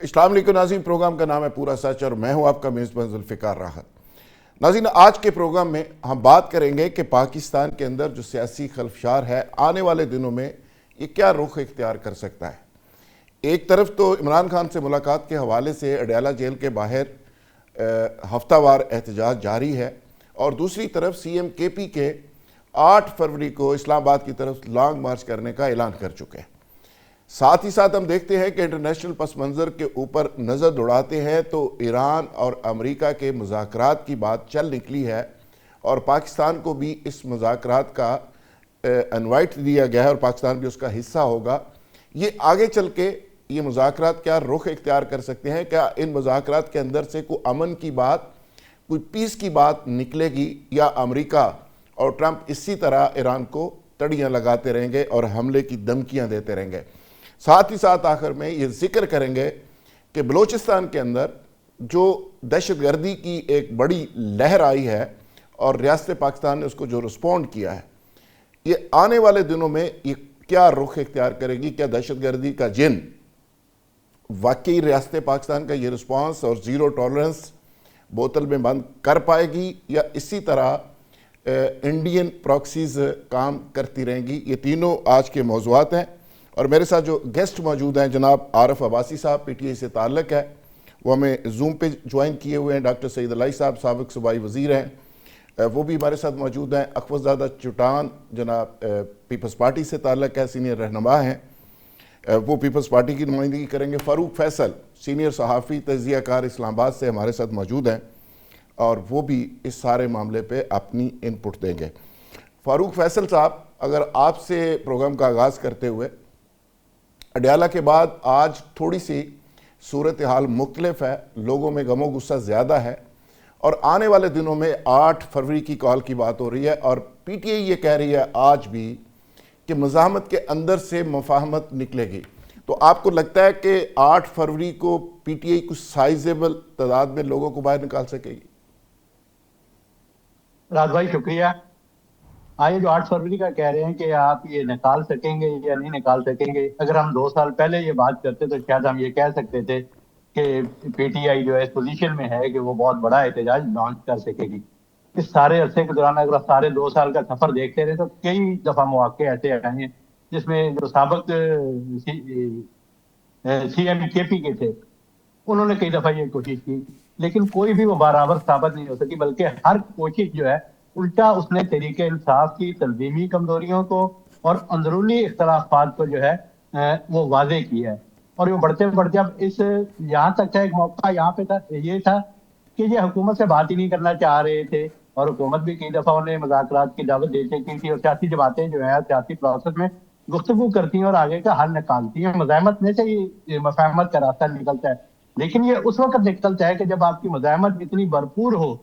السلام علیکم ناظرین، پروگرام کا نام ہے پورا سچ اور میں ہوں آپ کا میزبان ذوالفقار راحت۔ ناظرین، آج کے پروگرام میں ہم بات کریں گے کہ پاکستان کے اندر جو سیاسی خلفشار ہے آنے والے دنوں میں یہ کیا رخ اختیار کر سکتا ہے۔ ایک طرف تو عمران خان سے ملاقات کے حوالے سے اڈیالہ جیل کے باہر ہفتہ وار احتجاج جاری ہے، اور دوسری طرف سی ایم کے پی کے 8 فروری کو اسلام آباد کی طرف لانگ مارچ کرنے کا اعلان کر چکے ہیں۔ ساتھ ہی ساتھ ہم دیکھتے ہیں کہ انٹرنیشنل پس منظر کے اوپر نظر دوڑاتے ہیں تو ایران اور امریکہ کے مذاکرات کی بات چل نکلی ہے، اور پاکستان کو بھی اس مذاکرات کا انوائٹ دیا گیا ہے اور پاکستان بھی اس کا حصہ ہوگا۔ یہ آگے چل کے یہ مذاکرات کیا رخ اختیار کر سکتے ہیں؟ کیا ان مذاکرات کے اندر سے کوئی امن کی بات، کوئی پیس کی بات نکلے گی، یا امریکہ اور ٹرمپ اسی طرح ایران کو تڑیاں لگاتے رہیں گے اور حملے کی دھمکیاں دیتے رہیں گے؟ ساتھ ہی ساتھ آخر میں یہ ذکر کریں گے کہ بلوچستان کے اندر جو دہشت گردی کی ایک بڑی لہر آئی ہے اور ریاست پاکستان نے اس کو جو رسپونڈ کیا ہے، یہ آنے والے دنوں میں یہ کیا رخ اختیار کرے گی؟ کیا دہشت گردی کا جن واقعی ریاست پاکستان کا یہ رسپانس اور زیرو ٹالرنس بوتل میں بند کر پائے گی، یا اسی طرح انڈین پراکسیز کام کرتی رہیں گی؟ یہ تینوں آج کے موضوعات ہیں، اور میرے ساتھ جو گیسٹ موجود ہیں جناب عارف عباسی صاحب، پی ٹی آئی سے تعلق ہے، وہ ہمیں زوم پہ جوائن کیے ہوئے ہیں۔ ڈاکٹر سعید الہی صاحب سابق صوبائی وزیر ہیں، وہ بھی ہمارے ساتھ موجود ہیں۔ اخوذ زادہ چٹان جناب پیپلز پارٹی سے تعلق ہے، سینئر رہنما ہیں، وہ پیپلز پارٹی کی نمائندگی کریں گے۔ فاروق فیصل سینئر صحافی، تجزیہ کار، اسلام آباد سے ہمارے ساتھ موجود ہیں، اور وہ بھی اس سارے معاملے پہ اپنی ان پٹ دیں گے۔ فاروق فیصل صاحب، اگر آپ سے پروگرام کا آغاز کرتے ہوئے، اڈیالہ کے بعد آج تھوڑی سی صورتحال مختلف ہے، لوگوں میں غم و غصہ زیادہ ہے، اور آنے والے دنوں میں 8 فروری کی کال کی بات ہو رہی ہے، اور پی ٹی آئی یہ کہہ رہی ہے آج بھی کہ مزاحمت کے اندر سے مفاہمت نکلے گی۔ تو آپ کو لگتا ہے کہ 8 فروری کو پی ٹی آئی کچھ سائزیبل تعداد میں لوگوں کو باہر نکال سکے گی؟ راز بھائی شکریہ۔ آئے جو 8 فروری کا کہہ رہے ہیں کہ آپ یہ نکال سکیں گے یا نہیں نکال سکیں گے، اگر ہم 2 سال پہلے یہ بات کرتے تو شاید ہم یہ کہہ سکتے تھے کہ پی ٹی آئی جو ہے اس پوزیشن میں ہے کہ وہ بہت بڑا احتجاج لانچ کر سکے گی۔ اس سارے عرصے کے دوران اگر سارے 2 سال کا سفر دیکھتے رہے تو کئی دفعہ مواقع ایسے آئے ہیں جس میں جو سابق سی ایم کے پی کے تھے انہوں نے کئی دفعہ یہ کوشش کی، لیکن کوئی بھی وہ برابر ثابت نہیں ہو سکی، بلکہ ہر کوشش جو ہے الٹا اس نے تحریک انصاف کی تنظیمی کمزوریوں کو اور اندرونی اختلافات کو جو ہے وہ واضح کی ہے۔ اور وہ بڑھتے بڑھتے اب اس یہاں تک تھا، ایک موقع یہاں پہ یہ تھا کہ یہ حکومت سے بات ہی نہیں کرنا چاہ رہے تھے، اور حکومت بھی کئی دفعہ انہیں مذاکرات کی دعوت دے چکی تھی، اور سیاسی جماعتیں جو ہیں سیاسی پروسیس میں گفتگو کرتی ہیں اور آگے کا حل نکالتی ہیں۔ مزاحمت میں سے ہی مفاہمت کا راستہ نکلتا ہے، لیکن یہ اس وقت نکلتا ہے کہ جب آپ کی مزاحمت اتنی بھرپور ہو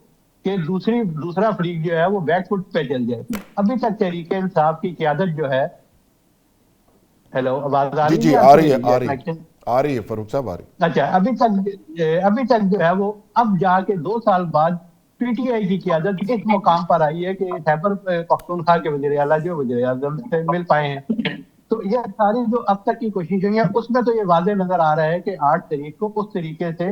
کہ دوسرا فریق جو ہے وہ بیک فٹ پہ چل جائے۔ ابھی تک تحریک انصاف کی قیادت جو ہے، ہیلو آواز آ جی رہی جی، ہے آ آپ رہی ہے، کو؟ آ رہی ہے، آ رہی ہے فاروق صاحب، آ رہی ہے۔ اچھا، ابھی تک جو ہے وہ اب جا کے 2 سال بعد پی ٹی آئی کی قیادت اس مقام پر آئی ہے کہ خیبر پختونخوا کے وزیر اعلیٰ جو وزیر اعظم سے مل پائے ہیں۔ تو یہ ساری جو اب تک کی کوششیں ہیں اس میں تو یہ واضح نظر آ رہا ہے کہ 8 تاریخ کو اس طریقے سے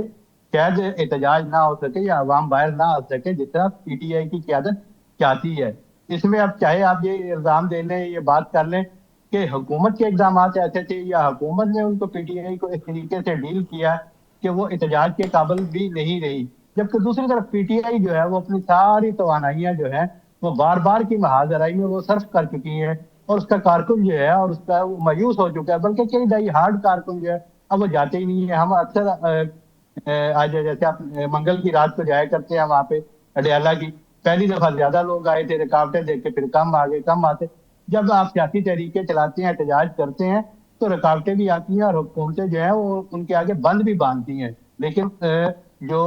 شاید احتجاج نہ ہو سکے یا عوام باہر نہ آ سکے جس طرح پی ٹی آئی کی قیادت چاہتی ہے۔ اس میں اب چاہے آپ یہ الزام دے لیں، یہ بات کر لیں کہ حکومت کے اقدامات ایسے تھے یا حکومت نے ان کو پی ٹی آئی کو اس طریقے سے ڈیل کیا کہ وہ احتجاج کے قابل بھی نہیں رہی، جبکہ دوسری طرف پی ٹی آئی جو ہے وہ اپنی ساری توانائیاں جو ہیں وہ بار بار کی محاذ آرائی میں وہ صرف کر چکی ہیں، اور اس کا کارکن جو ہے اور اس کا وہ مایوس ہو چکا ہے، بلکہ کئی دہائی ہارڈ کارکن جو ہے اب وہ جاتے ہی نہیں ہیں۔ ہم اکثر آج جیسے آپ منگل کی رات کو جایا کرتے ہیں وہاں پہ اڈیالہ کی، پہلی دفعہ زیادہ لوگ آئے تھے، رکاوٹیں دیکھ کے پھر کم آتے۔ جب آپ سیاسی تحریکیں چلاتے ہیں، احتجاج کرتے ہیں تو رکاوٹیں بھی آتی ہیں اور حکومتیں جو ہیں وہ ان کے آگے بند بھی باندھتی ہیں، لیکن جو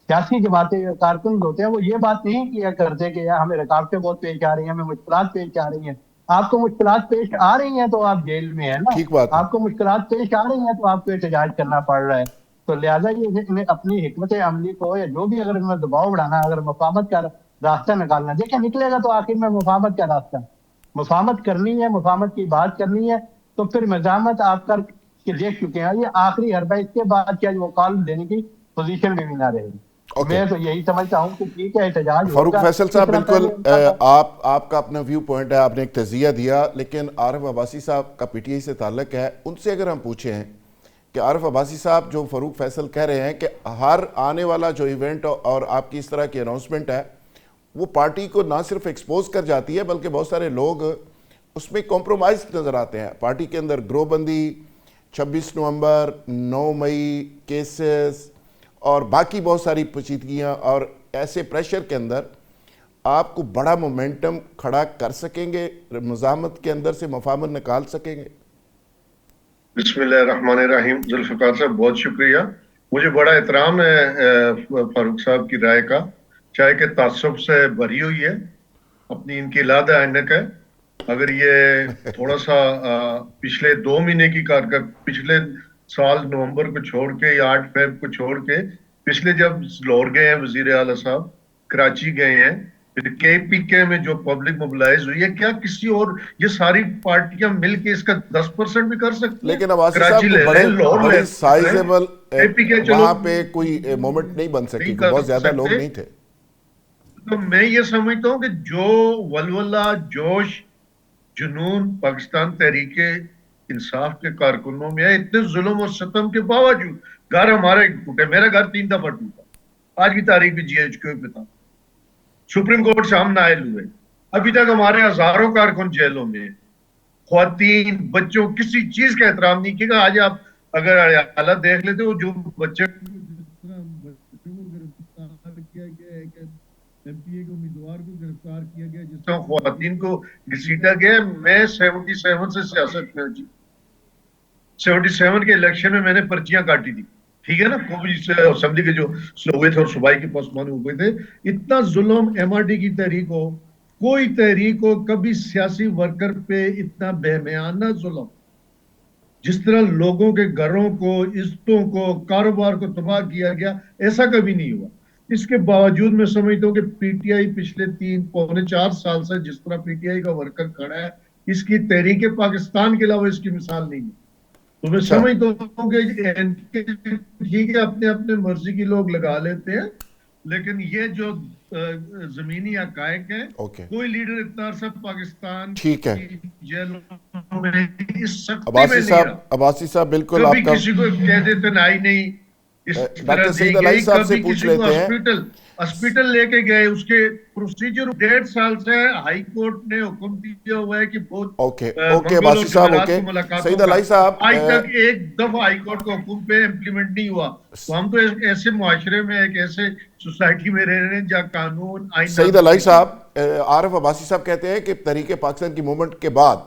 سیاسی جماعتیں کارکن ہوتے ہیں وہ یہ بات نہیں کیا کرتے کہ یار ہمیں رکاوٹیں بہت پیش آ رہی ہیں، ہمیں مشکلات پیش آ رہی ہیں۔ آپ کو مشکلات پیش آ رہی ہیں تو آپ جیل میں ہیں نا، ٹھیک بات ہے۔ آپ کو مشکلات پیش آ رہی ہیں تو آپ کو احتجاج کرنا پڑ رہا ہے۔ تو لہٰذا یہ انہیں اپنی حکمت عملی کو یا جو بھی اگر انہیں دباؤ بڑھانا، اگر مفاہمت کا راستہ نکالنا، دیکھیں نکلے گا تو آخر میں مفاہمت کا راستہ، مفاہمت کرنی ہے، مفاہمت کی بات کرنی ہے، تو پھر مزاحمت آپ کر کہ دیکھ چکے ہیں. یہ آخری حربہ, اس کے بعد کیا وہ کال دینے کی پوزیشن بھی نہ رہے گی. میں تو یہی سمجھتا ہوں کہ ٹھیک ہے احتجاج ہوگا. فاروق فیصل صاحب بالکل آپ کا اپنا ویو پوائنٹ ہے, آپ نے ایک تجزیہ دیا, لیکن عارف عباسی صاحب کا پی ٹی آئی سے تعلق ہے, ان سے اگر ہم پوچھیں کہ عارف عباسی صاحب جو فاروق فیصل کہہ رہے ہیں کہ ہر آنے والا جو ایونٹ اور آپ کی اس طرح کی اناؤنسمنٹ ہے وہ پارٹی کو نہ صرف ایکسپوز کر جاتی ہے بلکہ بہت سارے لوگ اس میں کمپرومائز نظر آتے ہیں, پارٹی کے اندر گروہ بندی, 26 نومبر 9 مئی کیسز اور باقی بہت ساری پیچیدگیاں, اور ایسے پریشر کے اندر آپ کو بڑا مومنٹم کھڑا کر سکیں گے, مزاحمت کے اندر سے مفاہمت نکال سکیں گے؟ بسم اللہ الرحمن الرحیم. ذوالفقار صاحب بہت شکریہ. مجھے بڑا احترام ہے فاروق صاحب کی رائے کا, چاہے کہ تعصب سے بھری ہوئی ہے, اپنی ان کی علادہ اینک ہے. اگر یہ تھوڑا سا پچھلے 2 مہینے کی پچھلے سال نومبر کو چھوڑ کے یا 8 فیب کو چھوڑ کے, پچھلے جب لاہور گئے ہیں وزیر اعلیٰ صاحب, کراچی گئے ہیں, پھر کے پی کے میں جو پبلک موبلائز ہوئی ہے, کیا کسی اور یہ ساری پارٹیاں مل کے اس کا 10% بھی کر سکتی ہیں؟ لیکن عباسی صاحب کراچی کو لے لیں, لاہور لے بڑی سائزیبل کے پی کے, چلو وہاں پہ کوئی مومنٹ نہیں بن سکی, بہت زیادہ لوگ نہیں تھے. تو میں یہ سمجھتا ہوں کہ جو ولولہ, جوش, جنون پاکستان تحریک انصاف کے کارکنوں میں ہے, اتنے ظلم اور ستم کے باوجود, گھر ہمارے ٹوٹے, میرا گھر 3 دفعہ ٹوٹا, آج کی تاریخ بھی جی ایچ کیو پہ تھا, سپریم کورٹ سے ہم نائل ہوئے, ابھی تک ہمارے ہزاروں کارکن جیلوں میں, خواتین, بچوں, کسی چیز کا احترام نہیں کیا. آج آپ اگر حالت دیکھ لیتے ہو, جو بچے کیا گیا ہے کہ ایم پی اے کے امیدوار کو گرفتار کیا گیا, جس طرح خواتین کو گھسیٹا گیا. میں 77 سے سیاست میں, 77 کے الیکشن میں میں نے پرچیاں کاٹی تھی, ٹھیک ہے نا, اسمبلی کے جو ہوئے تھے اور صوبائی کے پوسٹ مارٹم ہوئے تھے. اتنا ظلم ایم آر ڈی کی تحریک ہو, کوئی تحریک ہو, کبھی سیاسی ورکر پہ اتنا بہیمانہ ظلم, جس طرح لوگوں کے گھروں کو, عزتوں کو, کاروبار کو تباہ کیا گیا, ایسا کبھی نہیں ہوا. اس کے باوجود میں سمجھتا ہوں کہ پی ٹی آئی پچھلے 3-4 سال سے جس طرح پی ٹی آئی کا ورکر کھڑا ہے, اس کی تحریک پاکستان کے علاوہ اس کی مثال نہیں ہے. تو میں سمجھتا ہوں کہ ٹھیک ہے اپنے اپنے مرضی کی لوگ لگا لیتے ہیں, لیکن یہ جو زمینی حقائق ہیں, کوئی لیڈر اتنا عرصہ پاکستان کی جیلوں میں اس سختی میں نہیں رہا. عباسی صاحب بالکل کبھی کسی کو کہہ دیتے نہیں نہیں اس طرح دی گئی, کبھی کسی کو ہاسپٹل لے کے گئے, اس کے پروسیجر 1.5 سال سے ہائی کورٹ نے حکم دیا ہوا ہے کہ بہت منگل اور جمعرات کو ملاقاتوں کا, آج تک ایک دفعہ ہائی کورٹ کا حکم پہ امپلیمنٹ نہیں ہوا. تو ہم تو ایسے معاشرے میں, ایک ایسے سوسائٹی میں رہ رہے ہیں جہاں قانون آئین. سعید علائی صاحب, عارف عباسی صاحب کہتے ہیں کہ تحریک پاکستان کی موومنٹ کے بعد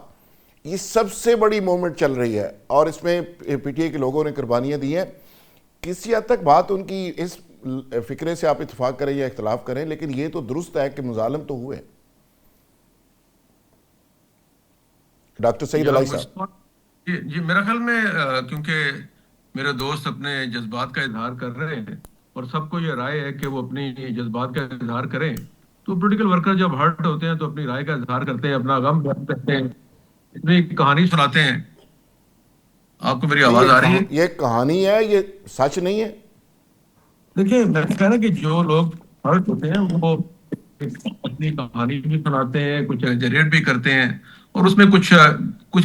یہ سب سے بڑی موومنٹ چل رہی ہے اور اس میں پی ٹی آئی کے لوگوں نے قربانیاں دی ہیں. کسی حد تک بات ان کی اس فکرے سے آپ اتفاق کریں یا اختلاف کریں, لیکن یہ تو درست ہے کہ مظالم تو ہوئے. ڈاکٹر سعید علائی صاحب. جی میرا خیال میں کیونکہ میرے دوست اپنے جذبات کا اظہار کر رہے ہیں اور سب کو یہ رائے ہے کہ وہ اپنی جذبات کا اظہار کریں, تو پولیٹیکل ورکر جب ہرٹ ہوتے ہیں تو اپنی رائے کا اظہار کرتے ہیں, اپنا غم کرتے ہیں, اتنی کہانی سناتے ہیں. آپ کو میری آواز آ رہی ہے؟ یہ کہانی ہے, یہ سچ نہیں ہے. دیکھیں میں کہہ رہا کہ جو لوگ ہرٹ ہوتے ہیں وہ اپنی کہانی بھی سناتے ہیں, کچھ جنریٹ بھی کرتے ہیں, اور اس میں کچھ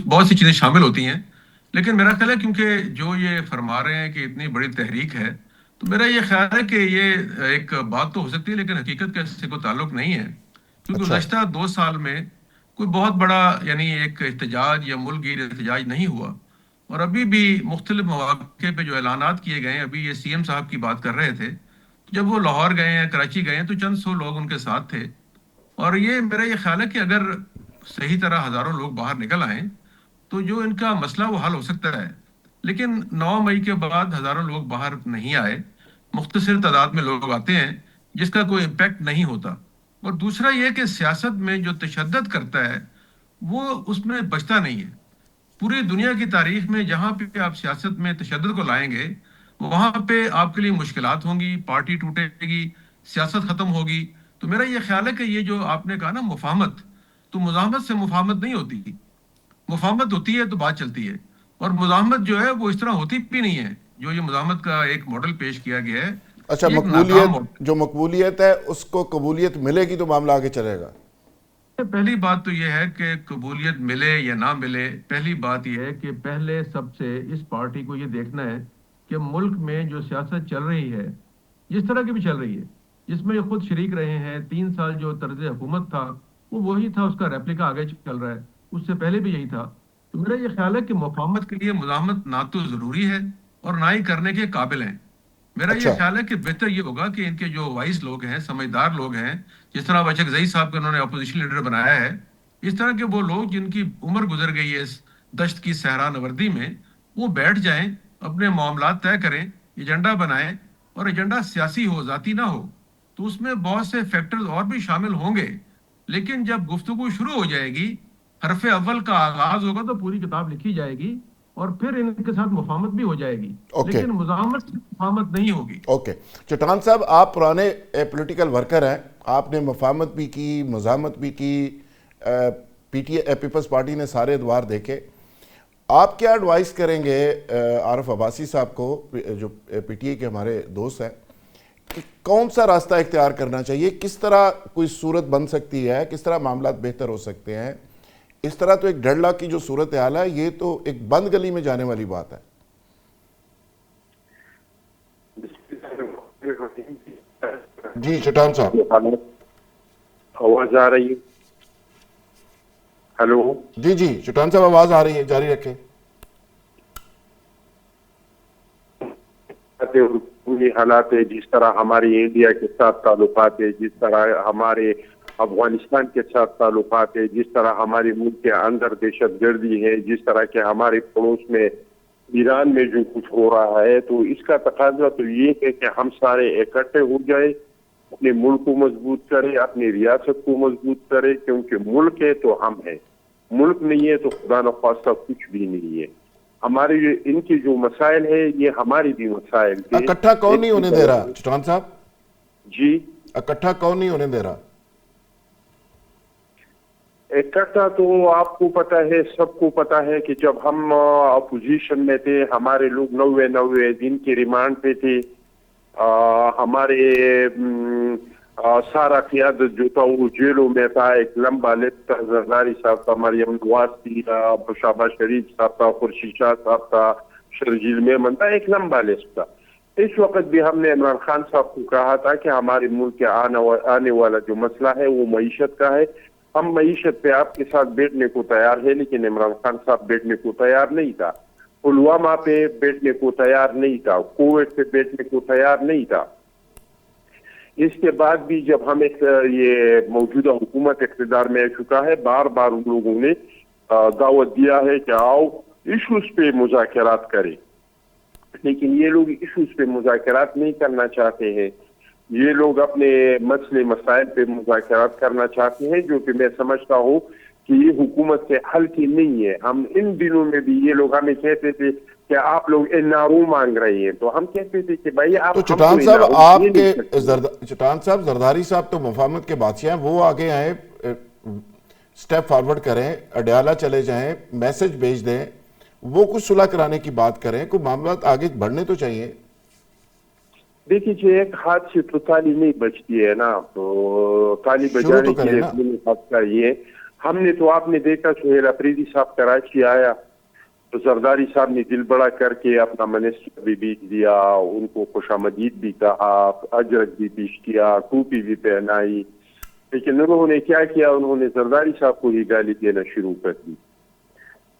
بہت سی چیزیں شامل ہوتی ہیں. لیکن میرا خیال ہے کیونکہ جو یہ فرما رہے ہیں کہ اتنی بڑی تحریک ہے, تو میرا یہ خیال ہے کہ یہ ایک بات تو ہو سکتی ہے لیکن حقیقت کا اس سے کوئی تعلق نہیں ہے. کیونکہ گزشتہ 2 سال میں کوئی بہت بڑا یعنی ایک احتجاج یا ملک گیر احتجاج نہیں ہوا, اور ابھی بھی مختلف مواقع پہ جو اعلانات کیے گئے ہیں, ابھی یہ سی ایم صاحب کی بات کر رہے تھے, جب وہ لاہور گئے ہیں, کراچی گئے ہیں, تو چند سو لوگ ان کے ساتھ تھے. اور یہ میرا یہ خیال ہے کہ اگر صحیح طرح ہزاروں لوگ باہر نکل آئیں تو جو ان کا مسئلہ وہ حل ہو سکتا ہے. لیکن 9 مئی کے بعد ہزاروں لوگ باہر نہیں آئے, مختصر تعداد میں لوگ آتے ہیں جس کا کوئی امپیکٹ نہیں ہوتا. اور دوسرا یہ کہ سیاست میں جو تشدد کرتا ہے وہ اس میں بچتا نہیں ہے. پوری دنیا کی تاریخ میں جہاں پہ آپ سیاست میں تشدد کو لائیں گے وہاں پہ آپ کے لیے مشکلات ہوں گی, پارٹی ٹوٹے گی, سیاست ختم ہوگی. تو میرا یہ خیال ہے کہ یہ جو آپ نے کہا نا مفاہمت, تو مزاحمت سے مفاہمت نہیں ہوتی, مفاہمت ہوتی ہے تو بات چلتی ہے. اور مزاحمت جو ہے وہ اس طرح ہوتی بھی نہیں ہے. جو یہ مزاحمت کا ایک ماڈل پیش کیا گیا ہے, اچھا یہ ایک ناکام ماڈل. جو مقبولیت ہے اس کو قبولیت ملے گی تو معاملہ آگے چلے گا. پہلی بات تو یہ ہے کہ قبولیت ملے یا نہ ملے, پہلی بات یہ ہے کہ پہلے سب سے اس پارٹی کو یہ دیکھنا ہے کہ ملک میں جو سیاست چل رہی ہے, جس طرح کی بھی چل رہی ہے, جس میں یہ خود شریک رہے ہیں, 3 سال جو طرز حکومت تھا وہ وہی تھا, اس کا ریپلیکا آگے چل رہا ہے, اس سے پہلے بھی یہی تھا. تو میرا یہ خیال ہے کہ مفاہمت کے لیے مزاحمت نہ تو ضروری ہے اور نہ ہی کرنے کے قابل ہیں. میرا یہ اچھا خیال ہے کہ بہتر یہ ہوگا کہ ان کے جو وائس لوگ ہیں, سمجھدار لوگ ہیں, جس طرح بچکزئی صاحب کو انہوں نے اپوزیشن لیڈر بنایا ہے, اس طرح کے وہ لوگ جن کی عمر گزر گئی ہے اس دشت کی صحرا نوردی میں, وہ بیٹھ جائیں, اپنے معاملات طے کریں, ایجنڈا بنائیں, اور ایجنڈا سیاسی ہو, ذاتی نہ ہو. تو اس میں بہت سے فیکٹرز اور بھی شامل ہوں گے, لیکن جب گفتگو شروع ہو جائے گی, حرف اول کا آغاز ہوگا تو پوری کتاب لکھی جائے گی, اور پھر ان کے ساتھ مفاہمت بھی ہو جائے گی, اوکے لیکن مزاحمت سے مفاہمت نہیں ہوگی. اوکے. چٹان صاحب, آپ پرانے پولیٹیکل ورکر ہیں, آپ نے مفاہمت بھی کی, مزاحمت بھی کی, پیپلز پارٹی نے سارے ادوار دیکھے. آپ کیا ایڈوائز کریں گے عارف عباسی صاحب کو, جو پی ٹی اے کے ہمارے دوست ہیں, کہ کون سا راستہ اختیار کرنا چاہیے, کس طرح کوئی صورت بن سکتی ہے, کس طرح معاملات بہتر ہو سکتے ہیں؟ اس طرح تو ایک ڈیڈ لاک کی جو صورت حال ہے, یہ تو ایک بند گلی میں جانے والی بات ہے. جی چٹان صاحب, آواز آ رہی ہے؟ ہلو جی جی چٹان صاحب آواز آ رہی ہے, جاری رکھیں. پوری حالات ہے, جس طرح ہماری انڈیا کے ساتھ تعلقات ہے, جس طرح ہمارے افغانستان کے ساتھ تعلقات ہے, جس طرح ہمارے ملک کے اندر دہشت گردی ہے, جس طرح کے ہمارے پڑوس میں ایران میں جو کچھ ہو رہا ہے, تو اس کا تقاضا تو یہ ہے کہ ہم سارے اکٹھے ہو جائیں, اپنے ملک کو مضبوط کریں, اپنی ریاست کو مضبوط کریں, کیونکہ ملک ہے تو ہم ہیں, ملک نہیں ہے تو خدا نخواستہ کچھ بھی نہیں ہے. ہمارے ان کی جو مسائل ہے یہ ہماری بھی مسائل تھے. اکٹھا کون نہیں ہونے دے رہا چٹان صاحب؟ جی اکٹھا کون نہیں ہونے دے رہا؟ اکٹھا تو آپ کو پتا ہے, سب کو پتا ہے کہ جب ہم اپوزیشن میں تھے, ہمارے لوگ 90 دن کی ریمانڈ پہ تھے, ہمارے سارا قیادت جو تھا وہ جیلوں میں تھا. ایک لمبا لسٹ تھا, زرداری صاحب تھا, مریم نواز تھی, شہباز شریف صاحب تھا, خورشید شاہ صاحب تھا, شرجیل میمن تھا, ایک لمبا لسٹ تھا. اس وقت بھی ہم نے عمران خان صاحب کو کہا تھا کہ ہمارے ملک کے آنے والا جو مسئلہ ہے وہ معیشت کا ہے, ہم معیشت پہ آپ کے ساتھ بیٹھنے کو تیار ہے, لیکن عمران خان صاحب بیٹھنے کو تیار نہیں تھا, پلوامہ پہ بیٹھنے کو تیار نہیں تھا, کوویڈ پہ بیٹھنے کو تیار نہیں تھا. اس کے بعد بھی جب ہم یہ موجودہ حکومت اقتدار میں آ چکا ہے, بار بار ان لوگوں نے دعوت دیا ہے کہ آؤ ایشوز پہ مذاکرات کریں, لیکن یہ لوگ ایشوز پہ مذاکرات نہیں کرنا چاہتے ہیں. یہ لوگ اپنے مسئلے مسائل پہ مذاکرات کرنا چاہتے ہیں, جو کہ میں سمجھتا ہوں کہ یہ حکومت کے حل کی نہیں ہے. ہم ان دنوں میں بھی یہ لوگ ہمیں کہتے تھے کہ آپ لوگ NRO مانگ رہے ہیں, تو ہم کہتے تھے کہ بھائی آپ, تو چٹان صاحب آپ کے چٹان صاحب زرداری صاحب تو مفاہمت کے بادشاہ ہیں, وہ آگے آئیں, سٹیپ فارورڈ کریں, اڈیالہ چلے جائیں, میسج بھیج دیں, وہ کچھ صلح کرانے کی بات کریں, کوئی معاملات آگے بڑھنے تو چاہیے. دیکھیے ایک ہاتھ سے تو تالی نہیں بجتی ہے نا, تو تالی بجانے کے لیے ہاتھ چاہیے. ہم نے تو, آپ نے دیکھا سہیل افریدی صاحب کراچی آیا تو زرداری صاحب نے دل بڑا کر کے اپنا منسٹر بھی بھیج دیا, ان کو خوش آمدید بھی کہا, اجرک بھی پیش کیا, ٹوپی بھی پہنائی, لیکن انہوں نے کیا کیا, انہوں نے زرداری صاحب کو ہی گالی دینا شروع کر دی.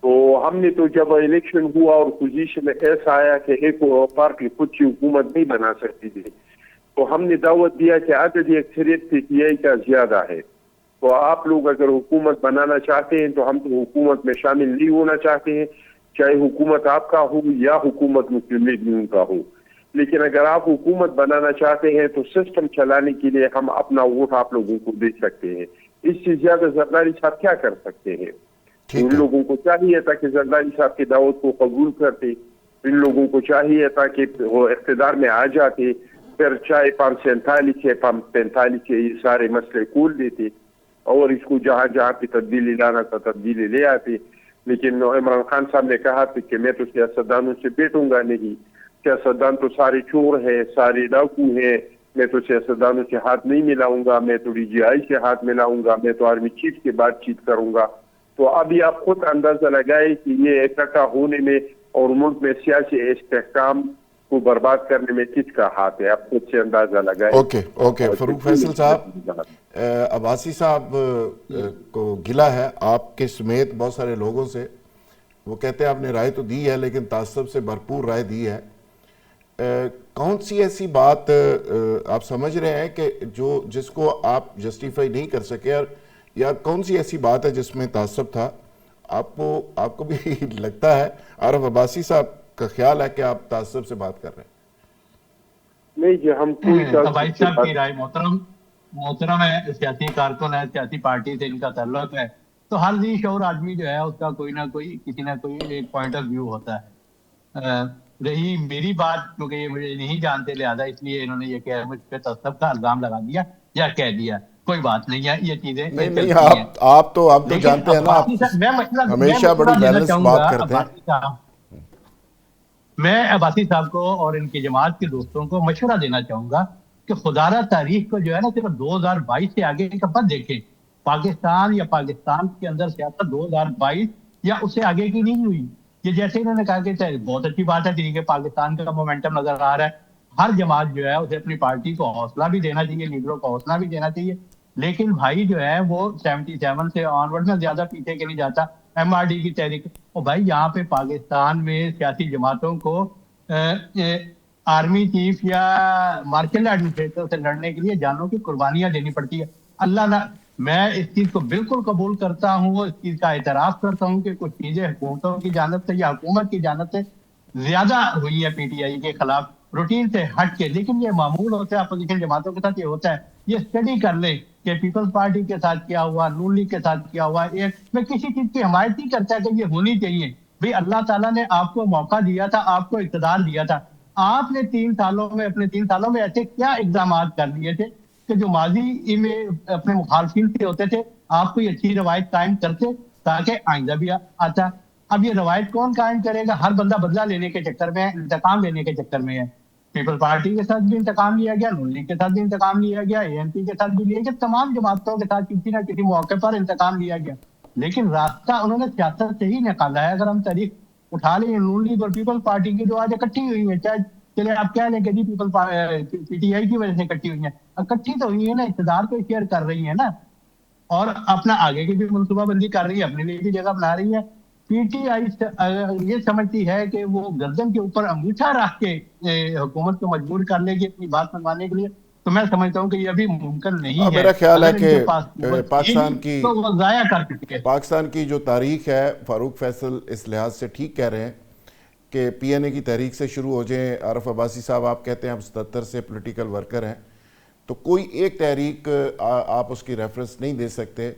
تو ہم نے تو جب الیکشن ہوا اور پوزیشن میں ایسا آیا کہ ایک پارٹی خود کی حکومت نہیں بنا سکتی تھی, تو ہم نے دعوت دیا کہ عددی اکثریت PTI کا زیادہ ہے, تو آپ لوگ اگر حکومت بنانا چاہتے ہیں تو ہم تو حکومت میں شامل نہیں ہونا چاہتے ہیں, چاہے حکومت آپ کا ہو یا حکومت مسلم لیگ نون کا ہو, لیکن اگر آپ حکومت بنانا چاہتے ہیں تو سسٹم چلانے کے لیے ہم اپنا ووٹ آپ لوگوں کو دے سکتے ہیں. اس سے زیادہ زرداری صاحب کیا کر سکتے ہیں؟ ان لوگوں کو چاہیے تھا کہ زرداری صاحب کی دعوت کو قبول کرتے, ان لوگوں کو چاہیے تھا کہ وہ اقتدار میں آ جاتے, پھر چاہے 547 ہے 545 ہے, یہ سارے مسئلے کھول دیتے اور اس کو جہاں جہاں پہ تبدیلی لانا تھا تبدیلی لے آتے. لیکن عمران خان صاحب نے کہا تھا کہ میں تو سیاستدانوں سے بیٹھوں گا نہیں, سیاستدان تو سارے چور ہیں, سارے ڈاکو ہیں, میں تو سیاستدانوں سے ہاتھ نہیں ملاؤں گا, میں تو DGI سے ہاتھ ملاؤں گا, میں تو آرمی چیف سے بات چیت کروں گا. تو ابھی آپ خود اندازہ لگائیں کہ یہ اکٹھا ہونے میں اور ملک میں سیاسی استحکام کو برباد کرنے میں کس کا ہاتھ ہے, آپ خود سے اندازہ لگائیں. اوکے فاروق فیصل صاحب, عباسی صاحب کو گلہ ہے آپ کے سمیت بہت سارے لوگوں سے, وہ کہتے ہیں آپ نے رائے تو دی ہے لیکن تعصب سے بھرپور رائے دی ہے. کون سی ایسی بات آپ سمجھ رہے ہیں کہ جس کو آپ جسٹیفائی نہیں کر سکے, اور یا کون سی ایسی بات ہے جس میں تعصب تھا؟ آپ کو بھی لگتا ہے, عارف عباسی صاحب کا خیال ہے کہ آپ تعصب سے بات کر رہے ہیں؟ نہیں جی, ہم کوئی عباسی صاحب کی رائے محترم ہے, سیاسی کارکن ہے, سیاسی پارٹی سے ان کا تعلق ہے, تو ہر ذی شعور آدمی جو ہے اس کا کوئی نہ کوئی کسی نہ کوئی ایک پوائنٹ آف ویو ہوتا ہے. رہی میری بات, کیونکہ یہ مجھے نہیں جانتے لہذا اس لیے انہوں نے یہ کہہ مجھ پہ تعصب کا الزام لگا دیا یا کہہ دیا, کوئی بات نہیں ہے, یہ چیزیں نہیں آپ تو جانتے ہیں نا, آپ ہمیشہ بڑی بیلنس بات کرتے ہیں. میں عباسی صاحب کو اور ان کی جماعت کے دوستوں کو مشورہ دینا چاہوں گا کہ خدارہ تاریخ کو جو ہے نا صرف 2022 سے آگے کا مت دیکھیں. پاکستان یا پاکستان کے اندر سیاست 2022 یا اس سے آگے کی نہیں ہوئی. یہ جیسے انہوں نے کہا کہ بہت اچھی بات ہے کہ پاکستان کا مومنٹم نظر آ رہا ہے, ہر جماعت جو ہے اسے اپنی پارٹی کو حوصلہ بھی دینا چاہیے, لیڈروں کو حوصلہ بھی دینا چاہیے, لیکن بھائی جو ہے وہ 77 سے آنورڈ میں زیادہ پیچھے کے نہیں جاتا. MRD کی تحریک, اور بھائی یہاں پہ پاکستان میں سیاسی جماعتوں کو آرمی چیف یا مارشل ایڈمنسٹریٹر سے لڑنے کے لیے جانوں کی قربانیاں دینی پڑتی ہے. اللہ نہ, میں اس چیز کو بالکل قبول کرتا ہوں, اس چیز کا اعتراف کرتا ہوں کہ کچھ چیزیں حکومتوں کی جانب سے یا حکومت کی جانب سے زیادہ ہوئی ہے PTI کے خلاف روٹین سے ہٹ کے, لیکن یہ معمول ہوتا ہے اپوزیشن جماعتوں کے ساتھ, یہ ہوتا ہے. یہ اسٹڈی کر لیں کہ پیپلز پارٹی کے ساتھ کیا ہوا, نون لیگ کے ساتھ کیا ہوا. میں کسی چیز کی حمایت نہیں کرتا کہ یہ ہونی چاہیے. بھئی اللہ تعالیٰ نے آپ کو موقع دیا تھا, آپ کو اقتدار دیا تھا, آپ نے اپنے 3 سالوں میں ایسے کیا اقدامات کر لیے تھے کہ جو ماضی میں اپنے مخالفین سے ہوتے تھے آپ کوئی اچھی روایت قائم کرتے تاکہ آئندہ بھی آتا. اب یہ روایت کون قائم کرے گا؟ ہر بندہ بدلہ لینے کے چکر میں ہے, انتقام لینے کے چکر میں ہے. پیپل پارٹی کے ساتھ بھی انتقام لیا گیا, نون لیگ کے ساتھ بھی انتقام لیا گیا, ANP کے ساتھ بھی لیا گیا, تمام جماعتوں کے ساتھ کسی نہ کسی موقع پر انتقام لیا گیا, لیکن راستہ انہوں نے سیاست سے ہی نکالا ہے. اگر ہم تاریخ اٹھا لیں نون لیگ اور پیپل پارٹی کی جو آج اکٹھی ہوئی ہیں, چاہے چلے آپ کہہ لیں کہ جی PTI کی وجہ سے اکٹھی ہوئی ہیں, اکٹھی تو ہوئی ہے نا, اقتدار کو شیئر کر رہی ہیں نا, اور اپنا آگے کی بھی منصوبہ بندی کر رہی ہے, اپنے لیے بھی جگہ بنا رہی ہے. PTI یہ سمجھتی ہے کہ وہ گردن کے اوپر انگوٹھا رکھ کے حکومت کو مجبور کر لے گی اپنی بات منوانے کے لیے, تو میں سمجھتا ہوں کہ یہ ابھی ممکن نہیں ہے. میرا خیال ہے کہ پاکستان کی جو تاریخ ہے, فاروق فیصل اس لحاظ سے ٹھیک کہہ رہے ہیں کہ PNA کی تحریک سے شروع ہو جائیں. عارف عباسی صاحب آپ کہتے ہیں ہم 77 سے پولیٹیکل ورکر ہیں, تو کوئی ایک تحریک آپ اس کی ریفرنس نہیں دے سکتے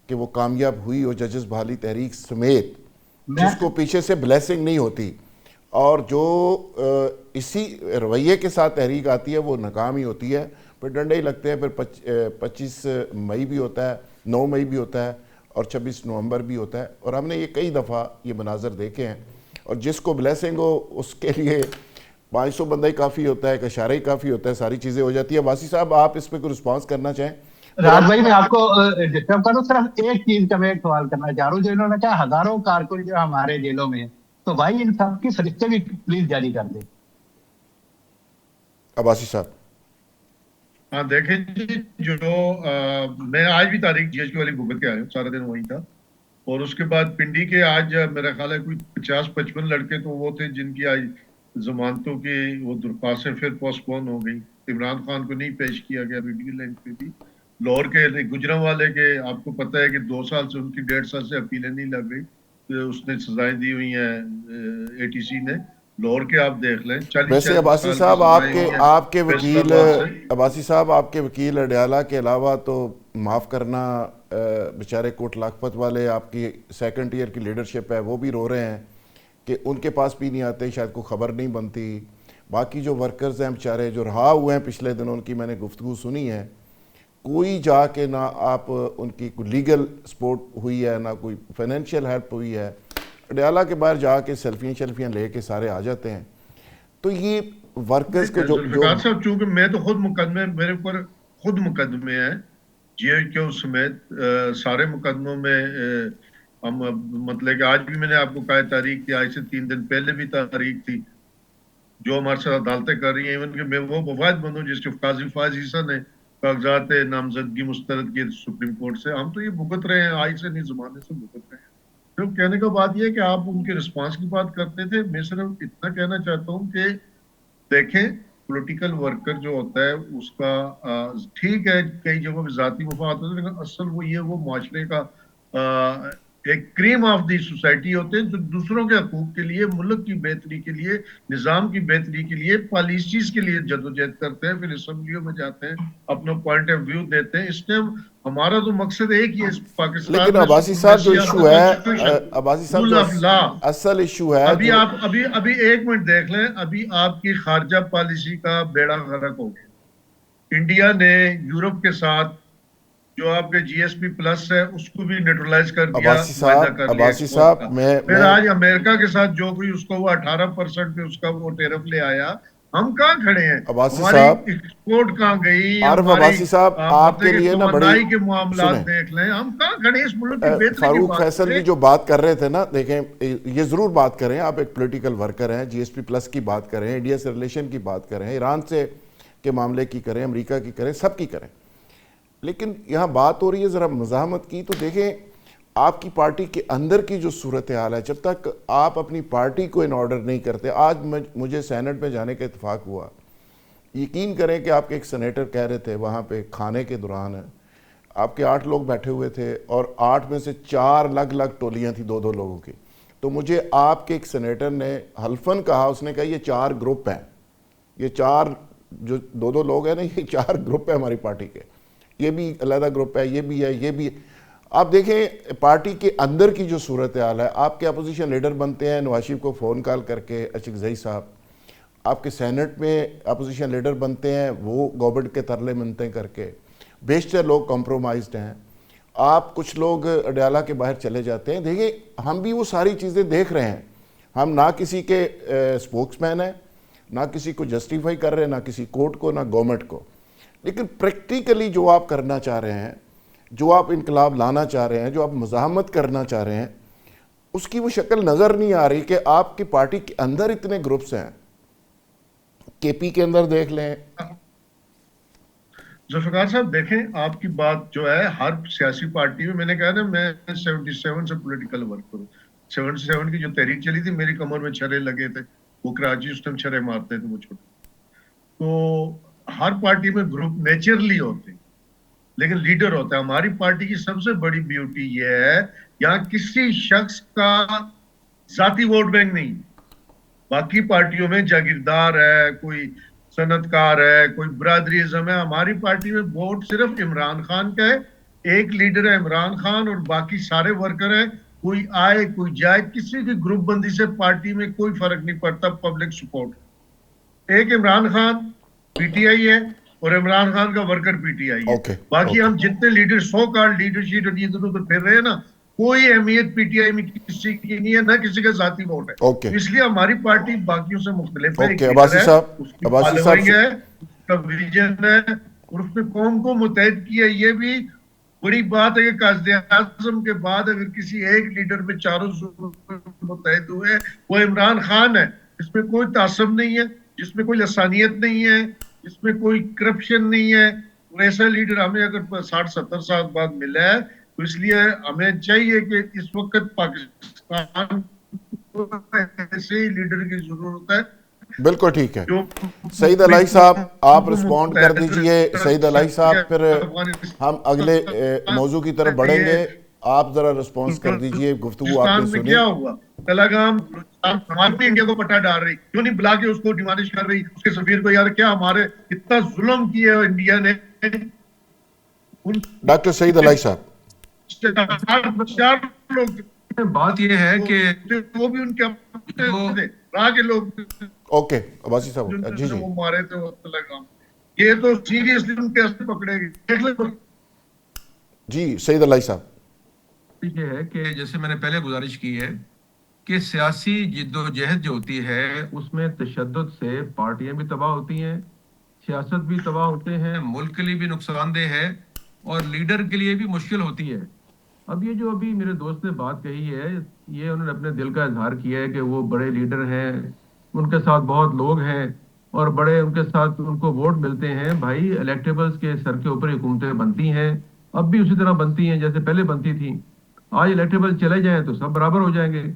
کہ وہ کامیاب ہوئی ہو, ججز بحالی تحریک سمیت, جس کو پیچھے سے بلیسنگ نہیں ہوتی, اور جو اسی رویے کے ساتھ تحریک آتی ہے وہ ناکام ہی ہوتی ہے, پھر ڈنڈے ہی لگتے ہیں. پھر 25 مئی بھی ہوتا ہے, 9 مئی بھی ہوتا ہے, اور 26 نومبر بھی ہوتا ہے, اور ہم نے یہ کئی دفعہ یہ مناظر دیکھے ہیں. اور جس کو بلیسنگ ہو اس کے لیے 500 بندہ ہی کافی ہوتا ہے, ایک اشارہ ہی کافی ہوتا ہے, ساری چیزیں ہو جاتی ہیں. واسی صاحب آپ اس پہ کوئی رسپانس کرنا چاہیں؟ راج بھائی میں آپ کو ڈسٹرب کروں, صرف ایک چیز کا میں ایک سوال کرنا چاہ رہا ہوں. جو انہوں نے کہا ہزاروں کارکن جو ہمارے جیلوں میں ہیں, تو بھائی ان سب کی فہرستیں بھی پلیز جاری کر دیں. عباسی صاحب. ہاں دیکھیں جی, جو میں آج بھی تاریخ GHQ والی بھگت کے آیا ہوں, سارا دن وہیں تھا, اور اس کے بعد پنڈی کے آج میرا خیال ہے کوئی 50-55 لڑکے تو وہ تھے جن کی آج ضمانتوں کی وہ درخواستیں پھر پوسٹ پون ہو گئی. عمران خان کو نہیں پیش کیا گیا میڈیکل لائن پہ بھی. لاہور کے گجران والے کے آپ کو پتہ ہے کہ 2 سال سے ان کی 1.5 سال سے اپیلیں نہیں لگ رہی, اس نے سزائیں دی ہوئی ہیں ATC نے. لاہور کے آپ دیکھ لیں. ویسے عباسی صاحب آپ کے وکیل عباسی صاحب آپ کے وکیل اڈیالہ کے علاوہ تو معاف کرنا بیچارے کوٹ لاکھپت والے, آپ کی سیکنڈ ایئر کی لیڈرشپ ہے, وہ بھی رو رہے ہیں کہ ان کے پاس بھی نہیں آتے, شاید کوئی خبر نہیں بنتی. باقی جو ورکرز ہیں بیچارے جو رہا ہوئے ہیں پچھلے دنوں, ان کی میں نے گفتگو سنی ہے, کوئی جا کے نہ آپ ان کی کوئی لیگل سپورٹ ہوئی ہے, نہ کوئی فائنینشیل ہیلپ ہوئی ہے, ڈیالہ کے باہر جا کے سیلفیاں لے کے سارے آ جاتے ہیں. تو یہ ورکرز کو جو ذوالفقار صاحب چونکہ میں تو خود مقدمے میرے اوپر خود مقدمے ہیں GIQ سمیت سارے مقدموں میں ہم مطلب کہ آج بھی میں نے آپ کو کہا تاریخ تھی, آج سے 3 دن پہلے بھی تاریخ تھی جو ہمارے ساتھ عدالتیں کر رہی ہیں. ایون کہ میں وہ مفاد بند ہوں جس کے قاضی فائز عیسیٰ نے کاغذات نامزدگی مسترد کی سپریم کورٹ سے. ہم تو یہ بھگت رہے ہیں, آج سے نہیں زمانے سے بھگت رہے ہیں. تو کہنے کا بات یہ ہے کہ آپ ان کے رسپانس کی بات کرتے تھے. میں صرف اتنا کہنا چاہتا ہوں کہ دیکھیں پولیٹیکل ورکر جو ہوتا ہے اس کا ٹھیک ہے کئی جگہوں پہ ذاتی مفاد ہوتے ہیں, لیکن اصل وہ یہ وہ معاشرے کا ایک کریم آف دی سوسائٹی ہوتے ہیں جو دوسروں کے حقوق کے لیے, ملک کی بہتری کے لیے, نظام کی بہتری کے لیے, پالیسیز کے لیے جدوجہد کرتے ہیں, پھر اسمبلیوں میں جاتے ہیں, اپنا پوائنٹ آف ویو دیتے ہیں. اس ٹائم ہمارا تو مقصد ایک ہی ہے پاکستان. لیکن عباسی صاحب جو ایشو ہے, عباسی صاحب جو اصل ایشو ہے, ابھی آپ ابھی 1 منٹ دیکھ لیں, ابھی آپ کی خارجہ پالیسی کا بیڑا غرق ہو گیا. انڈیا نے یورپ کے ساتھ جو آپ کے GSP پلس ہے اس کو بھی نیوٹرلائز کر دیا. عباسی صاحب پھر آج امریکہ کے ساتھ جو کوئی اس کو وہ 18% پہ اس کا وہ ٹیرف لے آیا. ہم کہاں کھڑے ہیں؟ ہماری ایکسپورٹ کہاں گئی؟ عباسی صاحب آپ کے لیے نا بڑی کے معاملات دیکھ لیں, ہم کہاں کھڑے ہیں اس ملک کی بہتری کی. فاروق فیصل بھی جو بات کر رہے تھے نا, دیکھیں یہ ضرور بات کریں, آپ ایک پولیٹیکل ورکر ہیں, GSP پلس کی بات کریں, انڈیا سے ریلیشن کی بات کریں, ایران سے کے معاملے کی کریں, امریکہ کی کریں, سب کی کریں, لیکن یہاں بات ہو رہی ہے ذرا مزاحمت کی. تو دیکھیں آپ کی پارٹی کے اندر کی جو صورتحال ہے, جب تک آپ اپنی پارٹی کو ان آرڈر نہیں کرتے. آج مجھے سینٹ میں جانے کا اتفاق ہوا, یقین کریں کہ آپ کے ایک سینیٹر کہہ رہے تھے وہاں پہ کھانے کے دوران آپ کے 8 لوگ بیٹھے ہوئے تھے اور 8 میں سے 4 الگ الگ ٹولیاں تھیں 2-2 لوگوں کی. تو مجھے آپ کے ایک سینیٹر نے حلفاً کہا, اس نے کہا یہ 4 گروپ ہیں, یہ 4 جو 2-2 لوگ ہیں نا, یہ 4 گروپ ہیں ہماری پارٹی کے, یہ بھی علیحدہ گروپ ہے, یہ بھی ہے, یہ بھی ہے. آپ دیکھیں پارٹی کے اندر کی جو صورتحال ہے, آپ کے اپوزیشن لیڈر بنتے ہیں نواز شریف کو فون کال کر کے, اشرف صاحب, آپ کے سینٹ میں اپوزیشن لیڈر بنتے ہیں وہ گورنمنٹ کے ترلے منتیں کر کے, بیشتر لوگ کمپرومائزڈ ہیں. آپ کچھ لوگ ڈیالہ کے باہر چلے جاتے ہیں. دیکھیں ہم بھی وہ ساری چیزیں دیکھ رہے ہیں, ہم نہ کسی کے سپوکس مین ہیں, نہ کسی کو جسٹیفائی کر رہے ہیں, نہ کسی کورٹ کو, نہ گورنمنٹ کو. لیکن پریکٹیکلی جو آپ کرنا چاہ رہے ہیں, جو آپ انقلاب لانا چاہ رہے ہیں, جو آپ مزاحمت کرنا چاہ رہے ہیں, اس کی وہ شکل نظر نہیں آ رہی. کہ آپ کی پارٹی کے اندر اتنے گروپس ہیں, KP کے اندر دیکھ لیں. ذوالفقار صاحب دیکھیں آپ کی بات جو ہے, ہر سیاسی پارٹی میں, میں نے کہا نا میں 77 سے پولیٹیکل ورک کروں. 77 کی جو تحریک چلی تھی میری کمر میں چھرے لگے تھے, وہ کراچی اس ٹائم چھرے مارتے تھے وہ چھوٹے. تو ہر پارٹی میں گروپ نیچرلی ہوتے ہیں لیکن لیڈر ہوتا ہے. ہماری پارٹی کی سب سے بڑی بیوٹی یہ ہے, یہاں کسی شخص کا ذاتی ووٹ بینک نہیں. باقی پارٹیوں میں جاگیردار ہے, کوئی صنعت کار ہے, کوئی برادری ازم ہے. ہماری پارٹی میں ووٹ صرف عمران خان کا ہے, ایک لیڈر ہے عمران خان, اور باقی سارے ورکر ہیں. کوئی آئے کوئی جائے, کسی کی گروپ بندی سے پارٹی میں کوئی فرق نہیں پڑتا. پبلک سپورٹ, ایک عمران خان PTI ہے اور عمران خان کا ورکر PTI ہے. باقی ہم جتنے لیڈر 100 کارڈ لیڈرشپ ادھر ادھر پھر رہے ہیں نا, کوئی اہمیت PTI میں کسی کی نہیں ہے, نہ کسی کا ذاتی ووٹ ہے. اس لیے ہماری پارٹی باقیوں سے مختلف ہے. عباسی صاحب, عباسی صاحب ہے, اس کا ویژن ہے, اور اس نے قوم کو متحد کیا. یہ بھی بڑی بات ہے کہ قائد اعظم کے بعد اگر کسی ایک لیڈر میں چاروں متحد ہوئے, وہ عمران خان ہے. اس میں کوئی تعصب نہیں ہے, جس میں کوئی لسانیت نہیں ہے, جس میں کوئی کرپشن نہیں ہے. اور ایسا لیڈر ہمیں اگر 60-70 سال بعد ملا ہے, تو اس لیے ہمیں چاہیے کہ اس وقت پاکستان کو ایسے ہی لیڈر کی ضرورت ہے. بالکل ٹھیک ہے. سعید الہی صاحب آپ رسپونڈ کر دیجئے. سعید الہی صاحب پھر ہم اگلے موضوع کی طرف بڑھیں گے, آپ ذرا رسپونس کر دیجئے. گفتگو آپ نے سنی. کیا ہوا تلگام ہماری انڈیا کو پٹا ڈال رہی, کیوں نہیں بلا کے اس کو ڈیمانش کر رہی, اس کے سفیر کو, یار کیا ہمارے اتنا ظلم کیا ہے انڈیا نے. ڈاکٹر سعید الہی صاحب, بات یہ ہے کہ وہ بھی ان کے راہ کے لوگ اوکے عباسی صاحب جی وہ مارے تھے وہ تلگام, یہ تو سیریسلی ان کے اثر پکڑے گی. جی سعید الہی صاحب, یہ ہے کہ جیسے میں نے پہلے گزارش کی ہے کہ سیاسی جد و جہد جو ہوتی ہے اس میں تشدد سے پارٹیاں بھی تباہ ہوتی ہیں، سیاست بھی تباہ ہوتے ہیں، ملک کے لیے بھی نقصان دہ ہے اور لیڈر کے لیے بھی مشکل ہوتی ہے۔ اب یہ جو ابھی میرے دوست نے بات کہی ہے، یہ انہوں نے اپنے دل کا اظہار کیا ہے کہ وہ بڑے لیڈر ہیں، ان کے ساتھ بہت لوگ ہیں اور بڑے ان کے ساتھ ان کو ووٹ ملتے ہیں۔ بھائی الیکٹیبلز کے سر کے اوپر حکومتیں بنتی ہیں، اب بھی اسی طرح بنتی ہیں جیسے پہلے بنتی تھیں۔ آج الیکٹیبل چلے جائیں تو سب برابر ہو جائیں گے،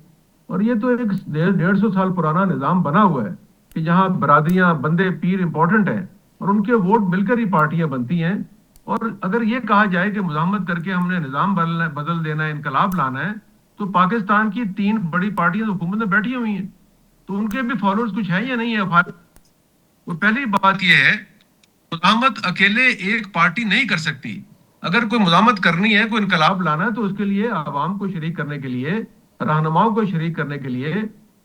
اور یہ تو ایک 150 سال پرانا نظام بنا ہوا ہے کہ جہاں برادریاں، بندے پیر امپورٹنٹ ہیں اور ان کے ووٹ مل کر ہی پارٹیاں بنتی ہیں۔ اور اگر یہ کہا جائے کہ مزاحمت کر کے ہم نے نظام بدل دینا ہے، انقلاب لانا ہے، تو پاکستان کی 3 بڑی پارٹیاں حکومت میں بیٹھی ہوئی ہیں، تو ان کے بھی فالوورز کچھ ہیں یا نہیں ہے؟ تو پہلی بات یہ ہے، مزاحمت اکیلے ایک پارٹی نہیں کر سکتی۔ اگر کوئی مزاحمت کرنی ہے، کوئی انقلاب لانا ہے، تو اس کے لیے عوام کو شریک کرنے کے لیے، رہنماؤں کو شریک کرنے کے لیے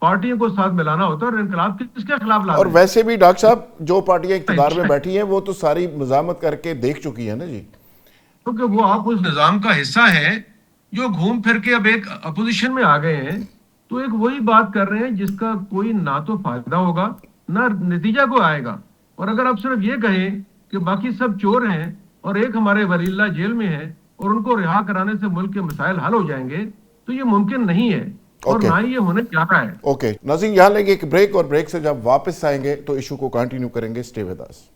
پارٹیوں کو ساتھ ملانا ہوتا ہے، اور انقلاب کس کے خلاف لانا اور ہے؟ ویسے بھی ڈاکٹر صاحب جو پارٹیاں اقتدار میں بیٹھی ہیں وہ تو ساری مزاحمت کر کے دیکھ چکی ہیں نا جی۔ کیونکہ وہ آپ اس نظام کا حصہ ہیں جو گھوم پھر کے اب ایک اپوزیشن میں آ گئے ہیں، تو ایک وہی بات کر رہے ہیں جس کا کوئی نہ تو فائدہ ہوگا نہ نتیجہ کو آئے گا۔ اور اگر آپ صرف یہ کہیں کہ باقی سب چور ہیں اور ایک ہمارے ولی اللہ جیل میں ہے اور ان کو رہا کرانے سے ملک کے مسائل حل ہو جائیں گے، تو یہ ممکن نہیں ہے اور نہ ہی یہ ہونے جا رہا ہے۔ اوکے ناظرین، یہاں لیں گے ایک بریک، اور بریک سے جب واپس آئیں گے تو ایشو کو کنٹینیو کریں گے۔ Stay with us.